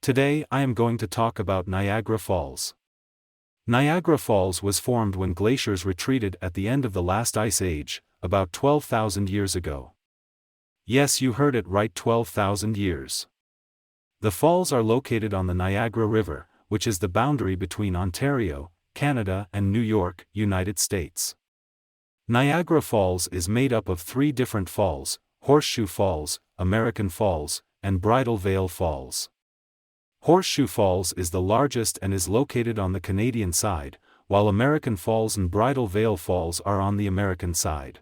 Today I am going to talk about Niagara Falls. Niagara Falls was formed when glaciers retreated at the end of the last ice age, about 12,000 years ago. Yes, you heard it right, 12,000 years. The falls are located on the Niagara River, which is the boundary between Ontario, Canada and New York, United States. Niagara Falls is made up of three different falls: Horseshoe Falls, American Falls, and Bridal Veil Falls. Horseshoe Falls is the largest and is located on the Canadian side, while American Falls and Bridal Veil Falls are on the American side.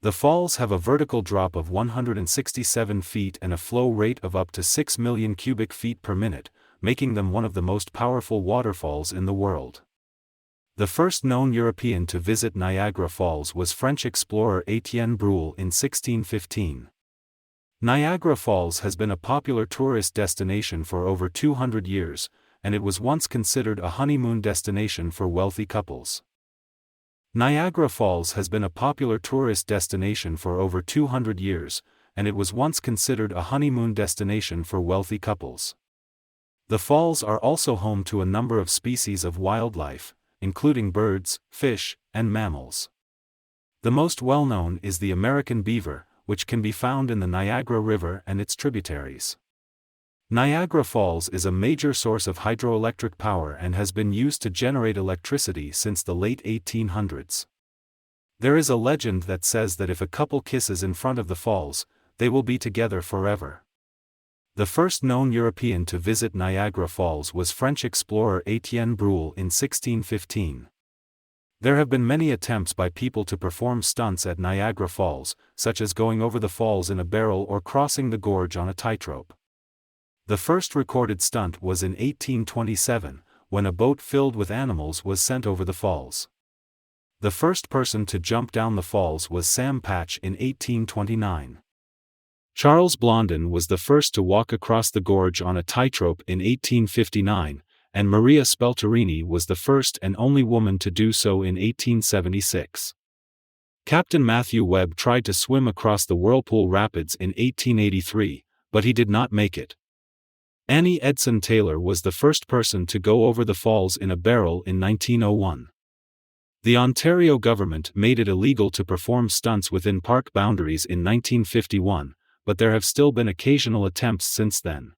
The falls have a vertical drop of 167 feet and a flow rate of up to 6 million cubic feet per minute, making them one of the most powerful waterfalls in the world. The first known European to visit Niagara Falls was French explorer Étienne Brule in 1615. Niagara Falls has been a popular tourist destination for over 200 years, and it was once considered a honeymoon destination for wealthy couples. Niagara Falls has been a popular tourist destination for over 200 years, and it was once considered a honeymoon destination for wealthy couples. The falls are also home to a number of species of wildlife, including birds, fish, and mammals. The most well-known is the American beaver, which can be found in the Niagara River and its tributaries. Niagara Falls is a major source of hydroelectric power and has been used to generate electricity since the late 1800s. There is a legend that says that if a couple kisses in front of the falls, they will be together forever. The first known European to visit Niagara Falls was French explorer Étienne Brule in 1615. There have been many attempts by people to perform stunts at Niagara Falls, such as going over the falls in a barrel or crossing the gorge on a tightrope. The first recorded stunt was in 1827, when a boat filled with animals was sent over the falls. The first person to jump down the falls was Sam Patch in 1829. Charles Blondin was the first to walk across the gorge on a tightrope in 1859, and Maria Spelterini was the first and only woman to do so in 1876. Captain Matthew Webb tried to swim across the Whirlpool Rapids in 1883, but he did not make it. Annie Edson Taylor was the first person to go over the falls in a barrel in 1901. The Ontario government made it illegal to perform stunts within park boundaries in 1951, but there have still been occasional attempts since then.